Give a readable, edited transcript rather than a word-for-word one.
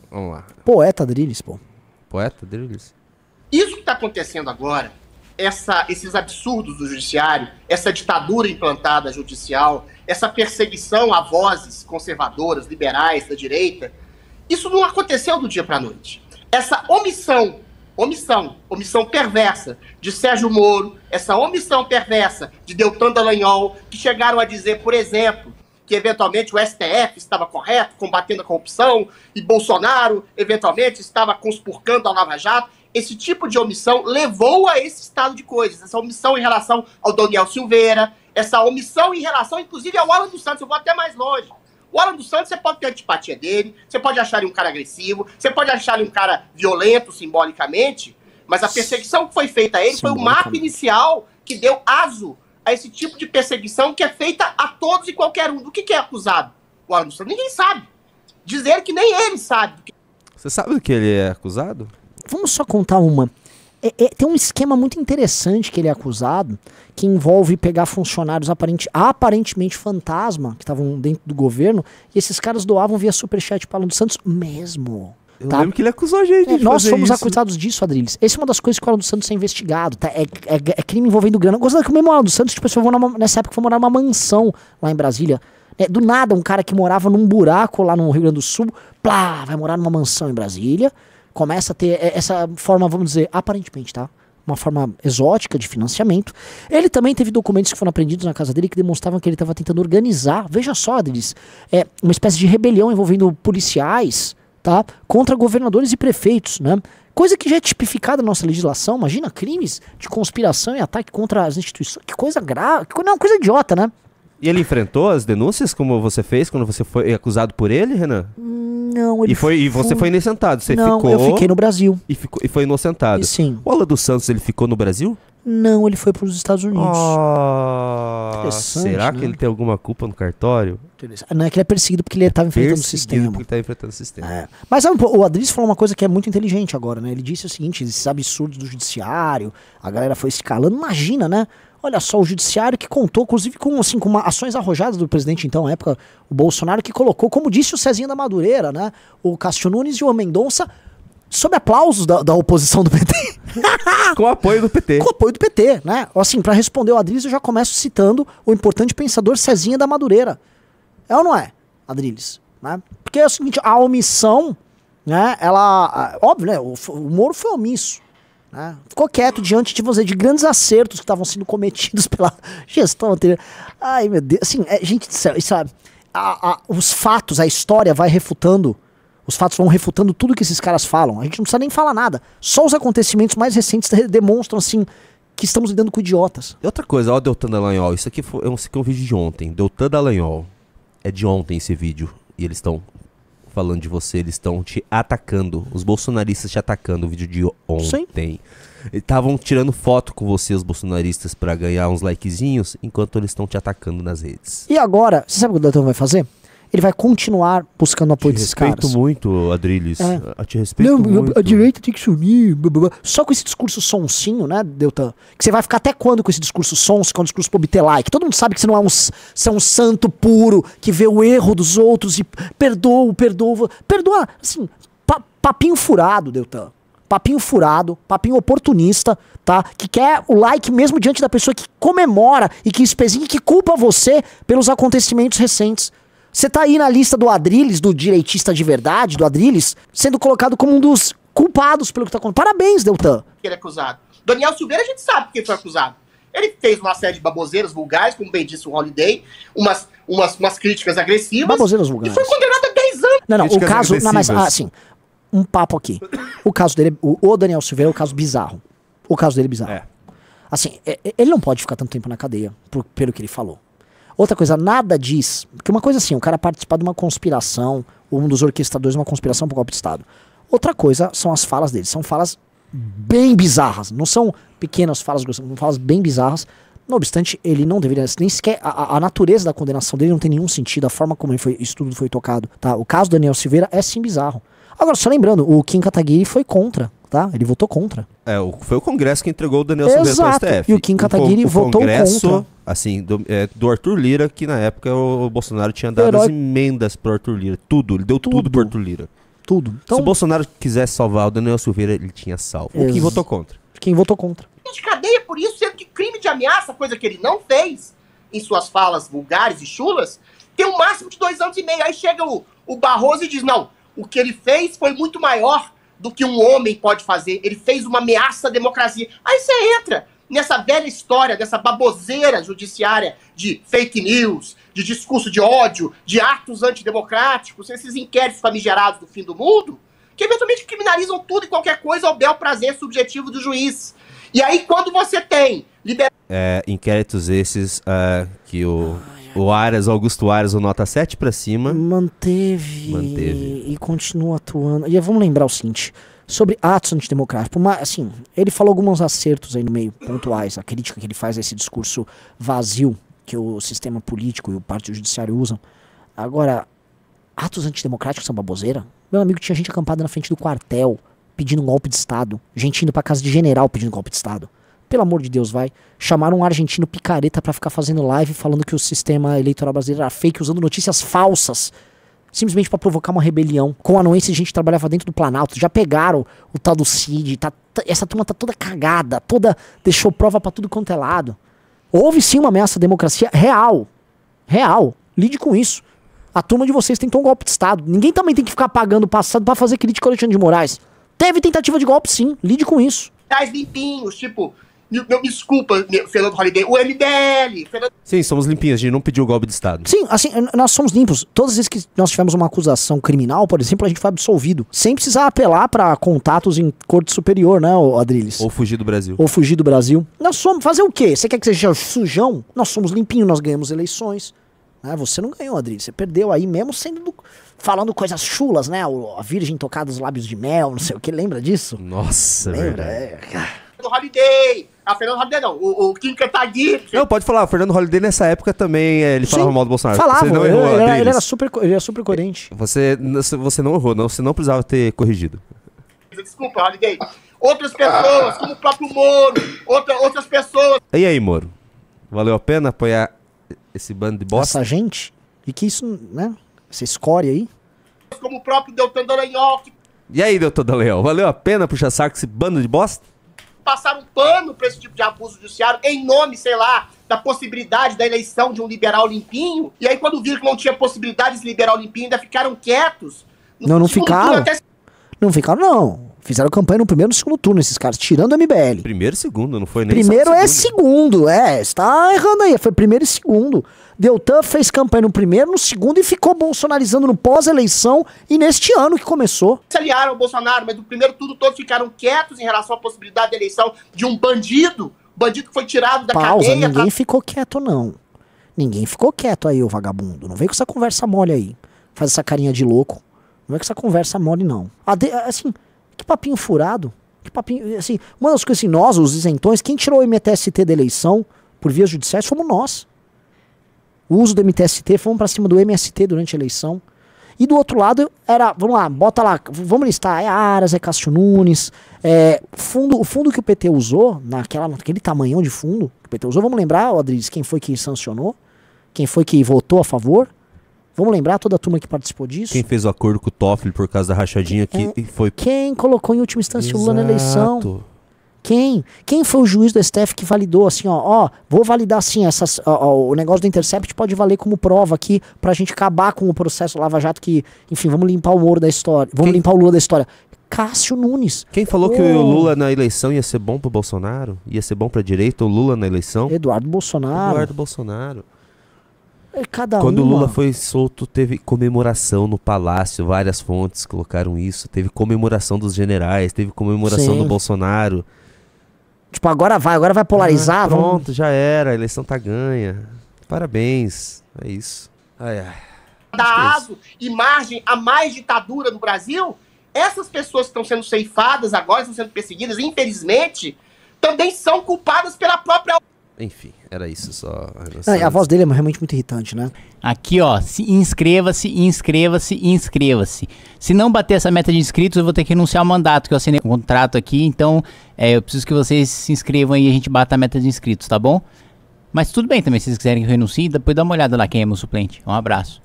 Vamos lá. Poeta Adriles, pô. Poeta Adriles? Isso que está acontecendo agora, esses absurdos do judiciário, essa ditadura implantada judicial, essa perseguição a vozes conservadoras, liberais, da direita, isso não aconteceu do dia para a noite. Essa omissão perversa de Sérgio Moro, essa omissão perversa de Deltan Dallagnol, que chegaram a dizer, por exemplo, que eventualmente o STF estava correto, combatendo a corrupção, e Bolsonaro, eventualmente, estava conspurcando a Lava Jato. Esse tipo de omissão levou a esse estado de coisas. Essa omissão em relação ao Daniel Silveira, essa omissão em relação, inclusive, ao Alan dos Santos. Eu vou até mais longe. O Alan dos Santos, você pode ter antipatia dele, você pode achar ele um cara agressivo, você pode achar ele um cara violento, simbolicamente, mas a perseguição que foi feita a ele foi o marco inicial que deu aso a esse tipo de perseguição que é feita a todos e qualquer um. Do que é acusado o Alan dos Santos? Ninguém sabe. Dizer que nem ele sabe. Você sabe do que ele é acusado? Vamos só contar uma. Tem um esquema muito interessante que ele é acusado, que envolve pegar funcionários aparentemente fantasma, que estavam dentro do governo, e esses caras doavam via superchat para Alan dos Santos mesmo. Eu lembro que ele acusou a gente de nós fazer fomos isso. acusados disso, Adriles. Essa é uma das coisas que o Alan dos Santos é investigado, tá? É crime envolvendo grana. Gostando que o mesmo Alan dos Santos, tipo, nessa época foi morar numa mansão lá em Brasília. Do nada, um cara que morava num buraco lá no Rio Grande do Sul, vai morar numa mansão em Brasília, começa a ter essa forma, vamos dizer, aparentemente, tá? Uma forma exótica de financiamento. Ele também teve documentos que foram apreendidos na casa dele que demonstravam que ele estava tentando organizar, veja só, Adriles, uma espécie de rebelião envolvendo policiais, tá? Contra governadores e prefeitos, né? Coisa que já é tipificada na nossa legislação. Imagina crimes de conspiração e ataque contra as instituições. Que coisa grave, não, coisa idiota, né? E ele enfrentou as denúncias como você fez quando você foi acusado por ele, Renan? Não, ele E você foi inocentado, você não, ficou... eu fiquei no Brasil. E foi inocentado. Sim. O Alan dos Santos, ele ficou no Brasil? Não, ele foi para os Estados Unidos. Será que ele tem alguma culpa no cartório? Não é que ele é perseguido porque ele estava enfrentando o sistema. Porque ele tá enfrentando o sistema. Mas o Adriles falou uma coisa que é muito inteligente agora, né? Ele disse o seguinte, esses absurdos do judiciário, a galera foi escalando, imagina, né? Olha só, o judiciário que contou, inclusive, com ações arrojadas do presidente, então, na época, o Bolsonaro, que colocou, como disse o Cezinha da Madureira, né? O Cássio Nunes e o Mendonça, sob aplausos da oposição do PT. Com apoio do PT. Com apoio do PT, né? Assim, pra responder o Adriles, eu já começo citando o importante pensador Cezinha da Madureira. É ou não é, Adriles? Né? Porque é o seguinte, a omissão, né? Óbvio, né? O Moro foi omisso. Né? Ficou quieto diante de grandes acertos que estavam sendo cometidos pela gestão anterior. Ai, meu Deus. Assim, gente, os fatos, a história vai refutando. Os fatos vão refutando tudo que esses caras falam. A gente não precisa nem falar nada. Só os acontecimentos mais recentes demonstram, assim, que estamos lidando com idiotas. E outra coisa, ó, o Deltan Dallagnol. Isso aqui é um vídeo de ontem. Deltan Dallagnol. É de ontem esse vídeo. E eles estão falando de você, eles estão te atacando. Os bolsonaristas te atacando. O vídeo de ontem. Sim. Estavam tirando foto com você, os bolsonaristas, pra ganhar uns likezinhos, enquanto eles estão te atacando nas redes. E agora, você sabe o que o Deltan vai fazer? Ele vai continuar buscando apoio desses caras. Te respeito muito, Adriles. Te respeito muito. A direita tem que se unir. Blá, blá, blá. Só com esse discurso sonsinho, né, Deltan? Que você vai ficar até quando com esse discurso sonso, que é um discurso pra obter like? Todo mundo sabe que você não é um santo puro, que vê o erro dos outros e perdoa. Perdoa, assim, papinho furado, Deltan. Papinho furado, papinho oportunista, tá? Que quer o like mesmo diante da pessoa que comemora e que espezinha e que culpa você pelos acontecimentos recentes. Você tá aí na lista do Adriles, do direitista de verdade, do Adriles, sendo colocado como um dos culpados pelo que tá acontecendo. Parabéns, Deltan. Ele é acusado. Daniel Silveira, a gente sabe por que foi acusado. Ele fez uma série de baboseiras vulgares, como bem disse o Holiday, umas críticas agressivas. Baboseiras vulgares. E foi condenado a 10 anos. Não, Críticas o caso... Não, mas, agressivas. assim, um papo aqui. O caso dele, o Daniel Silveira é um caso bizarro. O caso dele é bizarro. Assim, ele não pode ficar tanto tempo na cadeia, pelo que ele falou. Outra coisa, nada diz... Porque uma coisa assim, o cara participar de uma conspiração, um dos orquestradores de uma conspiração pro golpe de Estado. Outra coisa são as falas dele. São falas bem bizarras. Não são pequenas falas, são falas bem bizarras. Não obstante, ele não deveria... Nem sequer... A natureza da condenação dele não tem nenhum sentido. A forma como isso tudo foi tocado. Tá? O caso do Daniel Silveira é sim bizarro. Agora, só lembrando, o Kim Kataguiri foi contra. Tá? Ele votou contra. Foi o Congresso que entregou o Daniel Silveira para o STF. E o Kim Kataguiri votou contra. Assim, do Arthur Lira, que na época o Bolsonaro tinha dado as emendas pro Arthur Lira. Tudo, ele deu tudo pro Arthur Lira. tudo. Se Então, o Bolsonaro quisesse salvar o Daniel Silveira, ele tinha salvo. O que votou contra? quem votou contra? De cadeia por isso, sendo que crime de ameaça, coisa que ele não fez em suas falas vulgares e chulas, tem um máximo de 2 anos e meio. Aí chega o Barroso e diz, não, o que ele fez foi muito maior do que um homem pode fazer. Ele fez uma ameaça à democracia. Aí você entra nessa velha história, dessa baboseira judiciária de fake news, de discurso de ódio, de atos antidemocráticos, esses inquéritos famigerados do fim do mundo, que eventualmente criminalizam tudo e qualquer coisa ao bel prazer subjetivo do juiz. E aí, quando você tem Inquéritos esses que o Aras, Augusto Aras, o nota 7 pra cima. Manteve. E continua atuando. E vamos lembrar o seguinte, sobre atos antidemocráticos. Assim, ele falou alguns acertos aí no meio, pontuais. A crítica que ele faz a esse discurso vazio que o sistema político e o partido judiciário usam. Agora, atos antidemocráticos são baboseira? Meu amigo, tinha gente acampada na frente do quartel pedindo um golpe de Estado. Gente indo pra casa de general pedindo golpe de Estado. Pelo amor de Deus, vai. Chamaram um argentino picareta pra ficar fazendo live falando que o sistema eleitoral brasileiro era fake, usando notícias falsas. Simplesmente pra provocar uma rebelião. Com a anuência, a gente trabalhava dentro do Planalto. Já pegaram o tal do Cid. Essa turma tá toda cagada. Deixou prova pra tudo quanto é lado. Houve sim uma ameaça à democracia real. Real. Lide com isso. A turma de vocês tentou um golpe de Estado. Ninguém também tem que ficar pagando o passado pra fazer crítica ao Alexandre de Moraes. Teve tentativa de golpe, sim. Lide com isso. limpinhos, tipo, me desculpa, Fernando Holliday, o MBL. Sim, somos limpinhos, a gente não pediu golpe de Estado. Sim, assim, nós somos limpos. Todas as vezes que nós tivemos uma acusação criminal, por exemplo, a gente foi absolvido. Sem precisar apelar pra contatos em corte superior, né, Adriles? Ou fugir do Brasil. Ou fugir do Brasil. Nós somos, fazer o quê? Você quer que seja sujão? Nós somos limpinhos, nós ganhamos eleições. Você não ganhou, Adriles, você perdeu aí mesmo falando coisas chulas, né? A Virgem tocada dos lábios de mel, não sei o que, lembra disso? Nossa, lembra? Fernando Holliday. Fernando Holliday não, o Kim Kataguiri. Não, pode falar, o Fernando Holliday nessa época também, ele falava mal do Bolsonaro. Falava, você não errou, ele era super coerente. Você não errou, não, você não precisava ter corrigido. Desculpa, Holliday. Outras pessoas, como o próprio Moro, outras pessoas. E aí, Moro? Valeu a pena apoiar esse bando de bosta? Essa gente? E que isso, né? Essa escória aí? Como o próprio Deltan Dallagnol. E aí, Deltan Dallagnol? Valeu a pena puxar saco esse bando de bosta? Passaram pano pra esse tipo de abuso judiciário em nome, sei lá, da possibilidade da eleição de um liberal limpinho. E aí, quando viram que não tinha possibilidade desse liberal limpinho, ainda ficaram quietos. Não ficaram. Não ficaram, não. Fizeram campanha no primeiro e no segundo turno, esses caras, tirando o MBL. Primeiro e segundo, não foi nem primeiro é segundo, você tá errando aí, foi primeiro e segundo. Deltan fez campanha no primeiro, no segundo e ficou bolsonarizando no pós-eleição e neste ano que começou. Se aliaram ao Bolsonaro, mas no primeiro turno todos ficaram quietos em relação à possibilidade de eleição de um bandido que foi tirado da cadeia. Ninguém ficou quieto, não. Ninguém ficou quieto aí, ô vagabundo. Não vem com essa conversa mole aí. Faz essa carinha de louco. Não vem com essa conversa mole, não. Assim... Que papinho furado. Que papinho, assim, uma das coisas assim, nós, os isentões, quem tirou o MTST da eleição por vias judiciais fomos nós. O uso do MTST, fomos pra cima do MST durante a eleição. E do outro lado era, vamos lá, bota lá, vamos listar, é Aras, é Cássio Nunes, o fundo que o PT usou, naquele tamanhão de fundo que o PT usou, vamos lembrar, Adriles, quem foi que sancionou? Quem foi que votou a favor? Vamos lembrar toda a turma que participou disso? Quem fez o acordo com o Toffoli por causa da rachadinha que foi... Quem colocou em última instância o Lula na eleição? Quem? Quem foi o juiz do STF que validou assim, vou validar assim, o negócio do Intercept pode valer como prova aqui pra gente acabar com o processo Lava Jato que, enfim, vamos limpar o Moro da história, limpar o Lula da história. Cássio Nunes. Quem falou que o Lula na eleição ia ser bom pro Bolsonaro? Ia ser bom pra direita, o Lula na eleição? Eduardo Bolsonaro. Quando o Lula foi solto, teve comemoração no palácio, várias fontes colocaram isso, teve comemoração dos generais, teve comemoração do Bolsonaro. Tipo, agora vai polarizar. Pronto, já era, a eleição tá ganha. Parabéns, é isso. Dá aso e margem a mais ditadura no Brasil, essas pessoas que estão sendo ceifadas agora, estão sendo perseguidas, infelizmente, também são culpadas pela própria... Enfim, era isso só. A voz dele é realmente muito irritante, né? Aqui, inscreva-se. Se não bater essa meta de inscritos, eu vou ter que renunciar ao mandato, que eu assinei um contrato aqui, então eu preciso que vocês se inscrevam e a gente bata a meta de inscritos, tá bom? Mas tudo bem também, se vocês quiserem que eu renuncie, depois dá uma olhada lá quem é meu suplente. Um abraço.